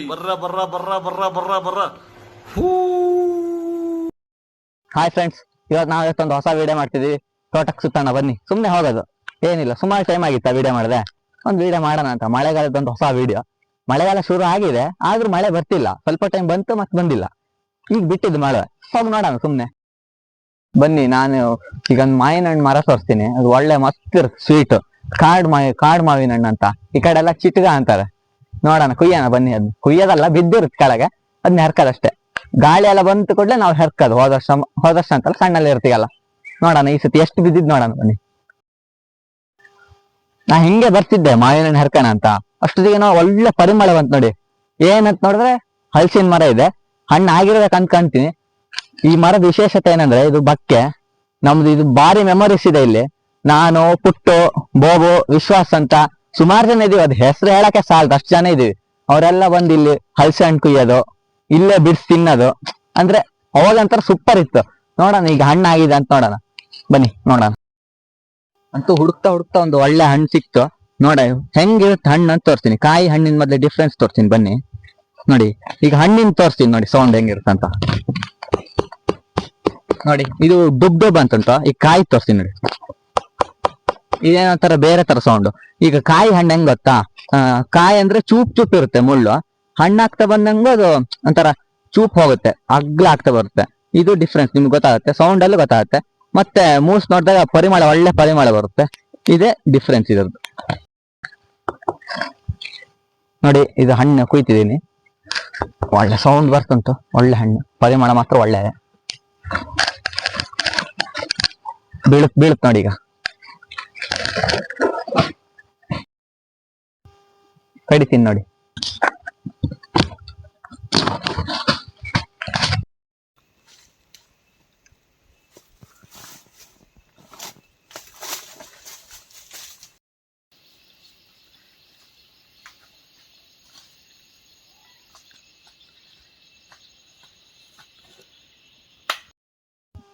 ಬರ್ರ ಬರ್ರ ಬರ್ರ ಬರ್ರ ಬರ್ರ ಬರ್ರ ಹಾಯ್ ಫ್ರೆಂಡ್ಸ್, ನಾವು ಇವತ್ತೊಂದು ಹೊಸ ವಿಡಿಯೋ ಮಾಡ್ತಿದ್ವಿ. ತೋಟಕ್ಕೆ ಸುತ್ತೋಣ ಬನ್ನಿ. ಸುಮ್ಮನೆ ಹೋಗೋದು ಏನಿಲ್ಲ, ಸುಮಾರು ಟೈಮ್ ಆಗಿತ್ತು ಆ ವಿಡಿಯೋ ಮಾಡಿದೆ. ಒಂದು ವಿಡಿಯೋ ಮಾಡೋಣ ಅಂತ, ಮಳೆಗಾಲದೊಂದು ಹೊಸ ವಿಡಿಯೋ. ಮಳೆಗಾಲ ಶುರು ಆಗಿದೆ, ಆದ್ರೂ ಮಳೆ ಬರ್ತಿಲ್ಲ. ಸ್ವಲ್ಪ ಟೈಮ್ ಬಂತು ಮತ್ತೆ ಬಂದಿಲ್ಲ. ಈಗ ಬಿಟ್ಟಿದ್ದು ಮಳೆ, ಹೋಗಿ ನೋಡೋಣ ಸುಮ್ಮನೆ ಬನ್ನಿ. ನಾನು ಈಗ ಒಂದು ಮಾವಿನ ಹಣ್ಣು ಮರ ತೋರಿಸ್ತೀನಿ. ಅದು ಒಳ್ಳೆ ಮಸ್ತ್ ಇರುತ್ತೆ, ಸ್ವೀಟ್. ಕಾಡು ಮಾವಿನ ಹಣ್ಣು ಅಂತ ಈ ಕಡೆ ಎಲ್ಲ ಚಿಟ್ಗ ಅಂತಾರೆ. ನೋಡೋಣ, ಕುಯ್ಯೋಣ ಬನ್ನಿ. ಅದು ಕುಯ್ಯೋದಲ್ಲ, ಬಿದ್ದಿರುತ್ತೆ ಕೆಳಗೆ, ಅದನ್ನ ಹೆರ್ಕೋದಷ್ಟೇ. ಗಾಳಿ ಎಲ್ಲ ಬಂತು ಕೂಡಲೇ ನಾವು ಹೆರ್ಕೋದು. ಹೋದಷ್ಟ ಅಂತಲ್ಲ, ಸಣ್ಣಲ್ಲಿ ಇರ್ತೀವಲ್ಲ. ನೋಡೋಣ ಈ ಸತಿ ಎಷ್ಟು ಬಿದ್ದಿದ್ ನೋಡೋಣ ಬನ್ನಿ. ನಾ ಹಿಂಗೆ ಬರ್ತಿದ್ದೆ ಮಾವಿನ ಹಣ್ಣು ಹೆರ್ಕೋಣ ಅಂತ, ಅಷ್ಟೊತ್ತಿಗೆ ನಾವು ಒಳ್ಳೆ ಪರಿಮಳ ಬಂತು ನೋಡಿ. ಏನಂತ ನೋಡಿದ್ರೆ ಹಲಸಿನ ಮರ ಇದೆ, ಹಣ್ಣು ಆಗಿರ್ಬೇಕು ಅನ್ಕೊಂತೀನಿ. ಈ ಮರದ ವಿಶೇಷತೆ ಏನಂದ್ರೆ, ಇದು ಬಕ್ಕೆ ನಮ್ದು. ಇದು ಭಾರಿ ಮೆಮೊರೀಸ್ ಇದೆ ಇಲ್ಲಿ. ನಾನು, ಪುಟ್ಟು, ಬೋಬು, ವಿಶ್ವಾಸ್ ಅಂತ ಸುಮಾರು ಜನ ಇದೀವಿ. ಅದು ಹೆಸರು ಹೇಳಕ್ಕೆ ಸಾಲದು, ಅಷ್ಟು ಜನ ಇದೀವಿ. ಅವರೆಲ್ಲ ಬಂದು ಇಲ್ಲಿ ಹಲಸೆ ಹಣ್ಣು ಕುಯ್ಯೋದು, ಇಲ್ಲೇ ಬಿಡ್ಸಿ ತಿನ್ನೋದು. ಅಂದ್ರೆ ಅವಾಗಂತರ ಸೂಪರ್ ಇತ್ತು. ನೋಡೋಣ ಈಗ ಹಣ್ಣಾಗಿದೆ ಅಂತ ನೋಡೋಣ ಬನ್ನಿ, ನೋಡೋಣ. ಅಂತೂ ಹುಡುಕ್ತಾ ಒಂದು ಒಳ್ಳೆ ಹಣ್ಣು ಸಿಕ್ತು. ನೋಡ ಹೆಂಗಿರುತ್ತೆ ಹಣ್ಣು ಅಂತ ತೋರಿಸ್ತೀನಿ. ಕಾಯಿ ಹಣ್ಣಿನ ಮೊದಲೇ ಡಿಫ್ರೆನ್ಸ್ ತೋರಿಸ್ತೀನಿ ಬನ್ನಿ. ನೋಡಿ ಈಗ ಹಣ್ಣಿನ ತೋರಿಸ್ತೀನಿ ನೋಡಿ, ಸೌಂಡ್ ಹೆಂಗಿರುತ್ತೆ ಅಂತ ನೋಡಿ. ಇದು ಡುಬ್ ಅಂತಂತ. ಈಗ ಕಾಯಿ ತೋರಿಸ್ತೀನಿ ನೋಡಿ, ಇದೇನೊಂಥರ ಬೇರೆ ತರ ಸೌಂಡ್. ಈಗ ಕಾಯಿ ಹಣ್ಣು ಹೆಂಗ್ ಗೊತ್ತಾ, ಕಾಯಿ ಅಂದ್ರೆ ಚೂಪ್ ಇರುತ್ತೆ ಮುಳ್ಳು. ಹಣ್ಣಾಗ್ತಾ ಬಂದಂಗ ಅದು ಒಂಥರ ಚೂಪ್ ಹೋಗುತ್ತೆ, ಅಗ್ಲ ಆಗ್ತಾ ಬರುತ್ತೆ. ಇದು ಡಿಫ್ರೆನ್ಸ್ ನಿಮ್ಗೆ ಗೊತ್ತಾಗುತ್ತೆ, ಸೌಂಡ್ ಅಲ್ಲೂ ಗೊತ್ತಾಗುತ್ತೆ. ಮತ್ತೆ ಮೂಸ್ ನೋಡಿದಾಗ ಪರಿಮಳ, ಒಳ್ಳೆ ಪರಿಮಳ ಬರುತ್ತೆ. ಇದೇ ಡಿಫ್ರೆನ್ಸ್ ಇದ್ರದ್ದು. ನೋಡಿ ಇದು ಹಣ್ಣು ಕುಯ್ತಿದ್ದೀನಿ, ಒಳ್ಳೆ ಸೌಂಡ್ ಬರ್ತಂತು. ಒಳ್ಳೆ ಹಣ್ಣು, ಪರಿಮಳ ಮಾತ್ರ ಒಳ್ಳೆ ಬೀಳುತ್ತೆ ನೋಡಿ. ಈಗ ಕಡಿತೀನಿ ನೋಡಿ.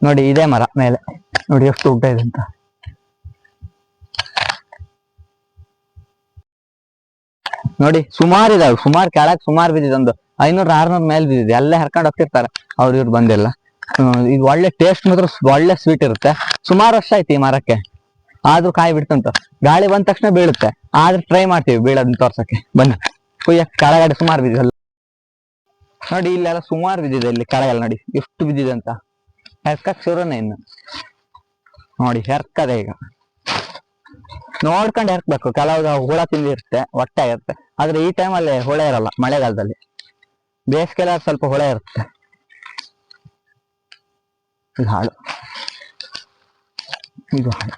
ನೋಡಿ ಇದೇ ಮರ ಮೇಲೆ ನೋಡಿ ಎಷ್ಟು ಉದ್ದ ಇದೆ ಅಂತ. ನೋಡಿ ಸುಮಾರು ಇದಾವೆ, ಸುಮಾರು ಕೆಳಗೆ ಸುಮಾರು ಬಿದ್ದಿದೆ. ಒಂದು 500-600 ಮೇಲೆ ಬಿದ್ದಿದೆ. ಎಲ್ಲ ಹರ್ಕೊಂಡು ಹೋಗ್ತಿರ್ತಾರೆ ಇವ್ರು ಬಂದೆಲ್ಲ. ಇದು ಒಳ್ಳೆ ಟೇಸ್ಟ್ ಮಾತ್ರ ಒಳ್ಳೆ ಸ್ವೀಟ್ ಇರುತ್ತೆ. ಸುಮಾರು ವರ್ಷ ಆಯ್ತು ಈ ಮರಕ್ಕೆ, ಆದ್ರೂ ಕಾಯಿ ಬಿಡ್ತಂತ. ಗಾಳಿ ಬಂದ ತಕ್ಷಣ ಬೀಳುತ್ತೆ, ಆದ್ರೆ ಟ್ರೈ ಮಾಡ್ತೀವಿ ಬೀಳೋದನ್ನ ತೋರ್ಸಕ್ಕೆ. ಬನ್ನಿ ಕುಯ್ಯಕ್ಕೆ. ಕೆಳಗಡೆ ಸುಮಾರು ಬಿದ್ದಿದೆ ನೋಡಿ, ಇಲ್ಲೆಲ್ಲ ಸುಮಾರು ಬಿದ್ದಿದೆ. ಇಲ್ಲಿ ಕೆಳಗೆಲ್ಲ ನೋಡಿ ಎಷ್ಟು ಬಿದ್ದಿದೆ ಅಂತ. ಹೆರ್ಕಕ್ ಶುರುನೇ ಇನ್ನು ನೋಡಿ. ಹೆರ್ಕದೆ ಈಗ ನೋಡ್ಕೊಂಡು ಹೆರ್ಕ್ಬೇಕು. ಕೆಲವಾಗ ಹುಳ ತಿಂದಿರುತ್ತೆ, ಹೊಟ್ಟೆ ಇರುತ್ತೆ. ಆದ್ರೆ ಈ ಟೈಮಲ್ಲಿ ಹುಳ ಇರಲ್ಲ, ಮಳೆಗಾಲದಲ್ಲಿ. ಬೇಸಿಗೆಲ್ಲ ಸ್ವಲ್ಪ ಹುಳ ಇರುತ್ತೆ. ಇದು ಹಾಳು, ಇದು ಹಾಳು.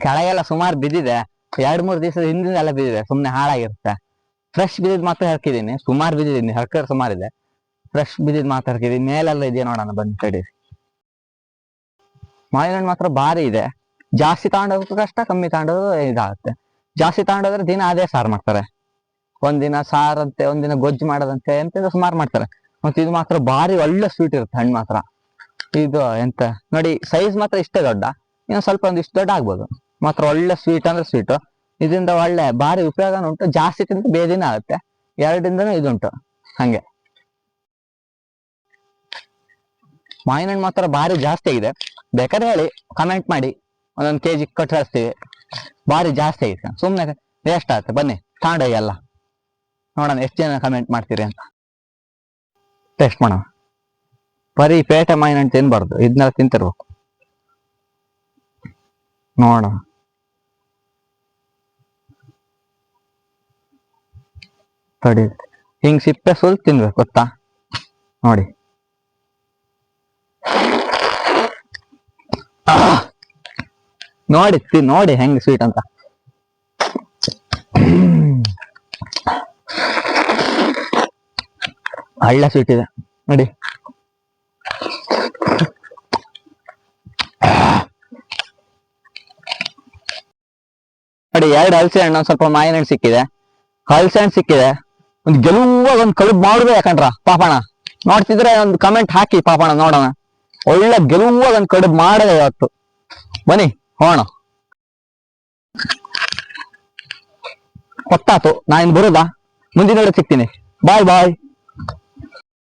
ಕೆಳಗೆಲ್ಲ ಸುಮಾರು ಬಿದ್ದಿದೆ. 2-3 ದಿವಸದ ಹಿಂದಿನ ಎಲ್ಲ ಬಿದ್ದಿದೆ, ಸುಮ್ನೆ ಹಾಳಾಗಿರುತ್ತೆ. ಫ್ರೆಶ್ ಬಿದ್ದಿದ್ ಮಾತ್ರ ಹರ್ಕಿದೀನಿ. ಸುಮಾರು ಬಿದ್ದಿದ್ದೀನಿ, ಹರ್ಕರ್ ಸುಮಾರು ಇದೆ. ಫ್ರೆಶ್ ಬಿದ್ದಿದ್ ಮಾತ್ರ ಹರ್ಕಿದೀನಿ. ಮೇಲೆಲ್ಲ ಇದೆಯಾ ನೋಡೋಣ ಬನ್ನಿ ತಡಿ. ಮಾವಿನ ಹಣ್ಣು ಮಾತ್ರ ಭಾರಿ ಇದೆ. ಜಾಸ್ತಿ ತಗೊಂಡೋಗಕ್ಕೂ ಕಷ್ಟ, ಕಮ್ಮಿ ತಗೊಂಡೋದು ಇದಾಗುತ್ತೆ. ಜಾಸ್ತಿ ತಗೊಂಡೋದ್ರೆ ದಿನ ಅದೇ ಸಾರು ಮಾಡ್ತಾರೆ. ಒಂದಿನ ಸಾರಂತೆ, ಒಂದಿನ ಗೊಜ್ಜು ಮಾಡೋದಂತೆ, ಎಂತ ಸುಮಾರು ಮಾಡ್ತಾರೆ. ಮತ್ತೆ ಇದು ಮಾತ್ರ ಭಾರಿ ಒಳ್ಳೆ ಸ್ವೀಟ್ ಇರುತ್ತೆ ಹಣ್ಣು ಮಾತ್ರ. ಇದು ಎಂತ ನೋಡಿ, ಸೈಜ್ ಮಾತ್ರ ಇಷ್ಟೇ ದೊಡ್ಡ, ಇನ್ನು ಸ್ವಲ್ಪ ಒಂದಿಷ್ಟು ದೊಡ್ಡ ಆಗ್ಬೋದು. ಮಾತ್ರ ಒಳ್ಳೆ ಸ್ವೀಟ್ ಅಂದ್ರೆ ಸ್ವೀಟ್. ಇದರಿಂದ ಒಳ್ಳೆ ಭಾರಿ ಉಪಯೋಗನೂ ಉಂಟು. ಜಾಸ್ತಿ ತಿಂದ್ರೆ ಬೇದಿನ ಆಗುತ್ತೆ. 2 ದಿನನೂ ಇದುಂಟು ಹಂಗೆ. ಮಾವಿನ ಹಣ್ಣು ಮಾತ್ರ ಭಾರಿ ಜಾಸ್ತಿ ಆಗಿದೆ. ಬೇಕಾದ್ರೆ ಹೇಳಿ, ಕಮೆಂಟ್ ಮಾಡಿ, 1 kg ಕೊಟ್ಟು ಕಳಿಸ್ತೀವಿ. ಭಾರಿ ಜಾಸ್ತಿ ಆಗಿದೆ, ಸುಮ್ಮನೆ ವೇಸ್ಟ್ ಆಗುತ್ತೆ. ಬನ್ನಿ ತಗೊಂಡೋಗಿ ಎಲ್ಲ ನೋಡೋಣ ಎಷ್ಟು ಜನ ಕಮೆಂಟ್ ಮಾಡ್ತೀರಿ ಅಂತ. ಟೇಸ್ಟ್ ಮಾಡೋಣ. ಬರೀ ಪೇಟೆ ಮಾವಿನ ಹಣ್ಣು ತಿನ್ಬಾರ್ದು, ಇದನ್ನೆಲ್ಲ ತಿಂತಿರ್ಬೇಕು. ನೋಡೋಣ. ತಡಿ, ಹಿಂಗ್ ಸಿಪ್ಪೆ ಸುಲ್ ತಿನ್ಬೇಕು ಗೊತ್ತಾ. ನೋಡಿ ನೋಡಿ ಹೆಂಗ್ ಸ್ವೀಟ್ ಅಂತ. ಒಳ್ಳೆ ಸ್ವೀಟ್ ಇದೆ ನೋಡಿ. ನೋಡಿ 2 ಹಲಸೆ ಹಣ್ಣು, ಒಂದ್ ಸ್ವಲ್ಪ ಮಾವಿನ ಹಣ್ಣು ಸಿಕ್ಕಿದೆ, ಹಲಸೆ ಹಣ್ಣು ಸಿಕ್ಕಿದೆ. ಒಂದ್ ಗೆಲುವಾಗ ಒಂದ್ ಕಡುಬು ಮಾಡುವೆ ಯಾಕಂಡ್ರ ಪಾಪಣ. ನೋಡ್ತಿದ್ರೆ ಒಂದು ಕಮೆಂಟ್ ಹಾಕಿ ಪಾಪಣ, ನೋಡೋಣ. ಒಳ್ಳೆ ಗೆಲುವಾಗ ಒಂದ್ ಕಡುಬು ಮಾಡದೆ ಇವತ್ತು. ಬನ್ನಿ ಹೋಣ. ಗೊತ್ತಾತು, ನಾ ಇನ್ ಬರುದಾ, ಮುಂದಿನ ಸಿಗ್ತೀನಿ. ಬಾಯ್ ಬಾಯ್.